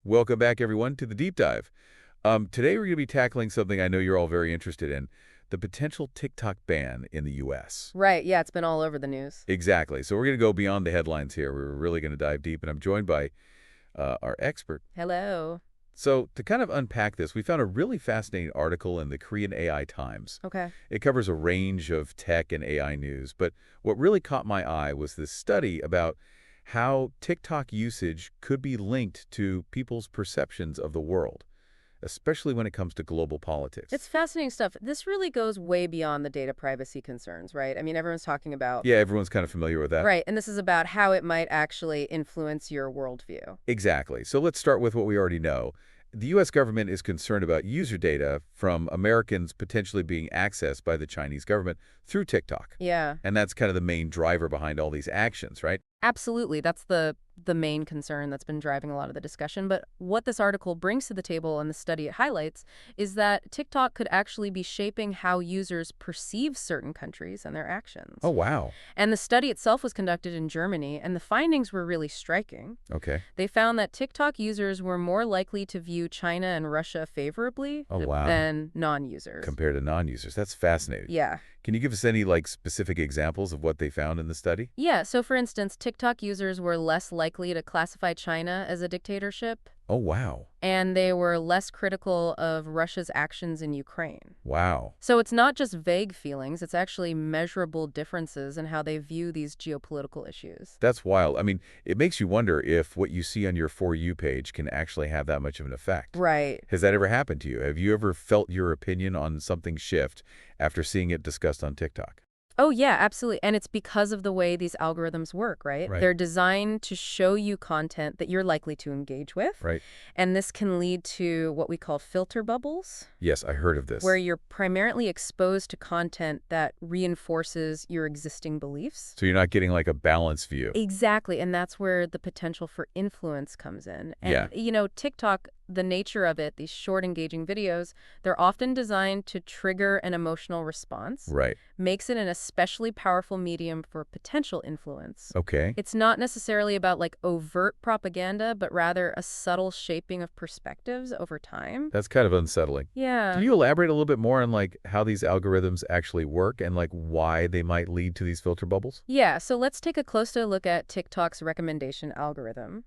Welcome back, everyone, to the Deep Dive. Today we're going to be tackling something I know you're all very interested in, the potential TikTok ban in the U.S. Right, yeah, it's been all over the news. Exactly. So we're going to go beyond the headlines here. We're really going to dive deep, and I'm joined by our expert. Hello. So to kind of unpack this, we found a really fascinating article in the Korean AI Times. Okay. It covers a range of tech and AI news, but what really caught my eye was this study about how TikTok usage could be linked to people's perceptions of the world, especially when it comes to global politics. It's fascinating stuff. This really goes way beyond the data privacy concerns, right? I mean, everyone's talking about... Yeah, everyone's kind of familiar with that. Right, and this is about how it might actually influence your worldview. Exactly. So let's start with what we already know. The U.S. government is concerned about user data from Americans potentially being accessed by the Chinese government through TikTok. Yeah. And that's kind of the main driver behind all these actions, right? Absolutely. That's the main concern that's been driving a lot of the discussion. But what this article brings to the table and the study it highlights is that TikTok could actually be shaping how users perceive certain countries and their actions. Oh, wow. And the study itself was conducted in Germany, and the findings were really striking. Okay. They found that TikTok users were more likely to view China and Russia favorably than non-users. Compared to non-users. That's fascinating. Yeah. Can you give us any, specific examples of what they found in the study? Yeah, so for instance, TikTok users were less likely to classify China as a dictatorship. Oh, wow. And they were less critical of Russia's actions in Ukraine. Wow. So it's not just vague feelings, it's actually measurable differences in how they view these geopolitical issues. That's wild. I mean, it makes you wonder if what you see on your For You page can actually have that much of an effect. Right. Has that ever happened to you? Have you ever felt your opinion on something shift after seeing it discussed on TikTok? Oh, yeah, absolutely. And it's because of the way these algorithms work, right? Right. They're designed to show you content that you're likely to engage with. Right. And this can lead to what we call filter bubbles. Yes, I heard of this. Where you're primarily exposed to content that reinforces your existing beliefs. So you're not getting a balanced view. Exactly. And that's where the potential for influence comes in. And, Yeah. TikTok, the nature of it, these short engaging videos, they're often designed to trigger an emotional response. Right. Makes it an especially powerful medium for potential influence. Okay. It's not necessarily about overt propaganda, but rather a subtle shaping of perspectives over time. That's kind of unsettling. Yeah. Can you elaborate a little bit more on how these algorithms actually work and why they might lead to these filter bubbles? Yeah, so let's take a closer look at TikTok's recommendation algorithm.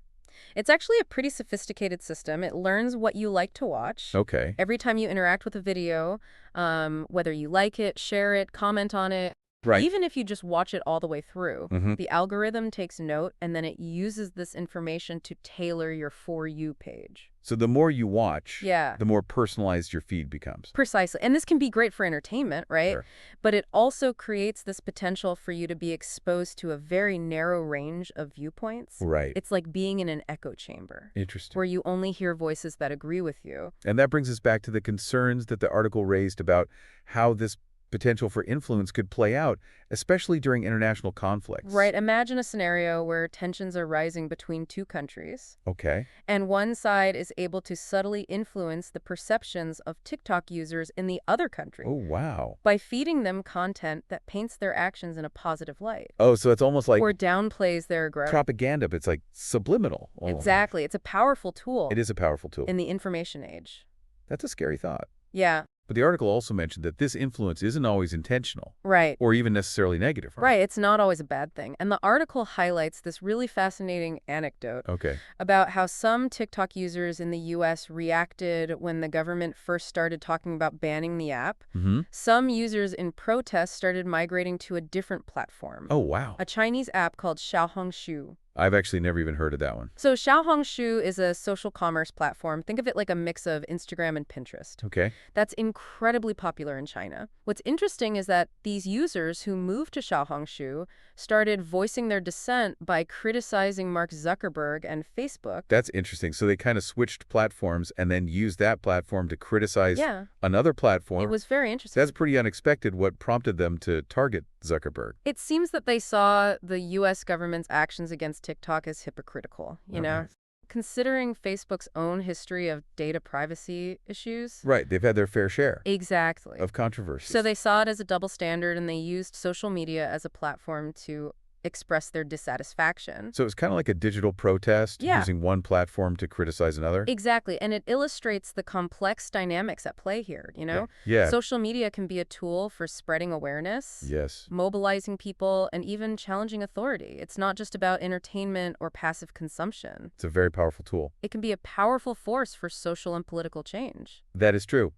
It's actually a pretty sophisticated system. It learns what you like to watch. Okay. Every time you interact with a video, whether you like it, share it, comment on it, Right. even if you just watch it all the way through, Mm-hmm. the algorithm takes note and then it uses this information to tailor your For You page. So the more you watch, Yeah. the more personalized your feed becomes. Precisely. And this can be great for entertainment, right? Sure. But it also creates this potential for you to be exposed to a very narrow range of viewpoints. Right. It's like being in an echo chamber, Interesting. where you only hear voices that agree with you. And that brings us back to the concerns that the article raised about how this potential for influence could play out, especially during international conflicts. Right. Imagine a scenario where tensions are rising between two countries, Okay. and one side is able to subtly influence the perceptions of TikTok users in the other country Oh, wow. by feeding them content that paints their actions in a positive light. Oh, so it's almost like Or downplays their aggression. propaganda, but it's subliminal. Oh. Exactly. It's a powerful tool It is a powerful tool. in the information age. That's a scary thought. Yeah, But the article also mentioned that this influence isn't always intentional right. or even necessarily negative. Right. It's not always a bad thing. And the article highlights this really fascinating anecdote Okay. about how some TikTok users in the U.S. reacted when the government first started talking about banning the app. Mm-hmm. Some users in protest started migrating to a different platform, Oh, wow. a Chinese app called Xiaohongshu. I've actually never even heard of that one. So Xiaohongshu is a social commerce platform. Think of it like a mix of Instagram and Pinterest. Okay. That's incredibly popular in China. What's interesting is that these users who moved to Xiaohongshu started voicing their dissent by criticizing Mark Zuckerberg and Facebook. That's interesting. So they kind of switched platforms and then used that platform to criticize Yeah, another platform. it was very interesting. That's pretty unexpected. What prompted them to target Zuckerberg? It seems that they saw the U.S. government's actions against TikTok as hypocritical, you know? Okay. Considering Facebook's own history of data privacy issues. Right. They've had their fair share Exactly. of controversies. So they saw it as a double standard, and they used social media as a platform to express their dissatisfaction. So it's kind of like a digital protest, Yeah. using one platform to criticize another? Exactly, and it illustrates the complex dynamics at play here, you know? Yeah. Social media can be a tool for spreading awareness, Yes. mobilizing people, and even challenging authority. It's not just about entertainment or passive consumption. It's a very powerful tool. It can be a powerful force for social and political change. That is true.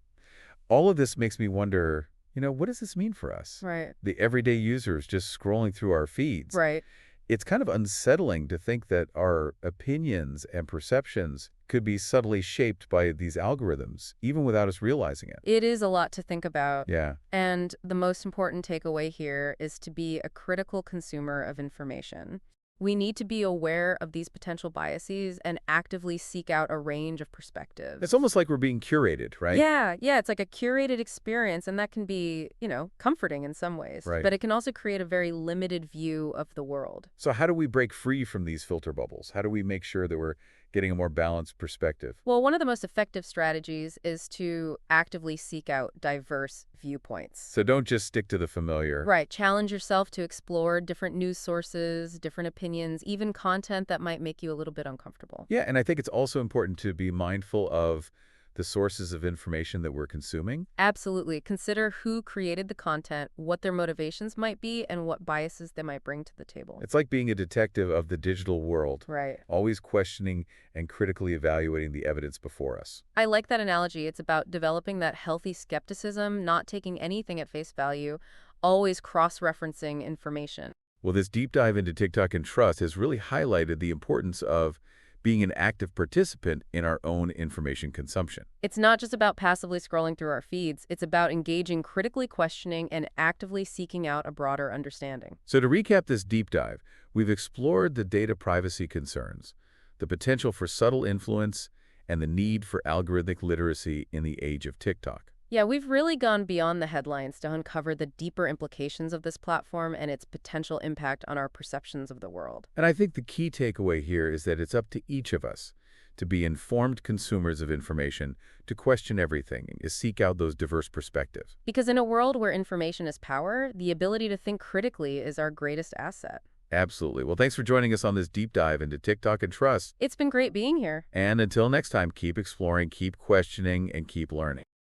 All of this makes me wonder, what does this mean for us? Right. The everyday users just scrolling through our feeds. Right. It's kind of unsettling to think that our opinions and perceptions could be subtly shaped by these algorithms, even without us realizing it. It is a lot to think about. Yeah. And the most important takeaway here is to be a critical consumer of information. We need to be aware of these potential biases and actively seek out a range of perspectives. It's almost like we're being curated, right? Yeah, it's like a curated experience, and that can be, comforting in some ways. Right. But it can also create a very limited view of the world. So how do we break free from these filter bubbles? How do we make sure that we're getting a more balanced perspective? Well, one of the most effective strategies is to actively seek out diverse viewpoints. So don't just stick to the familiar. Right. Challenge yourself to explore different news sources, different opinions, even content that might make you a little bit uncomfortable. Yeah, and I think it's also important to be mindful of the sources of information that we're consuming. Absolutely. Consider who created the content, what their motivations might be, and what biases they might bring to the table. It's like being a detective of the digital world, Right. always questioning and critically evaluating the evidence before us. I like that analogy. It's about developing that healthy skepticism, not taking anything at face value, always cross-referencing information. Well, this deep dive into TikTok and trust has really highlighted the importance of being an active participant in our own information consumption. It's not just about passively scrolling through our feeds. It's about engaging, critically questioning, and actively seeking out a broader understanding. So to recap this deep dive, we've explored the data privacy concerns, the potential for subtle influence, and the need for algorithmic literacy in the age of TikTok. Yeah, we've really gone beyond the headlines to uncover the deeper implications of this platform and its potential impact on our perceptions of the world. And I think the key takeaway here is that it's up to each of us to be informed consumers of information, to question everything, and to seek out those diverse perspectives. Because in a world where information is power, the ability to think critically is our greatest asset. Absolutely. Well, thanks for joining us on this deep dive into TikTok and trust. It's been great being here. And until next time, keep exploring, keep questioning, and keep learning.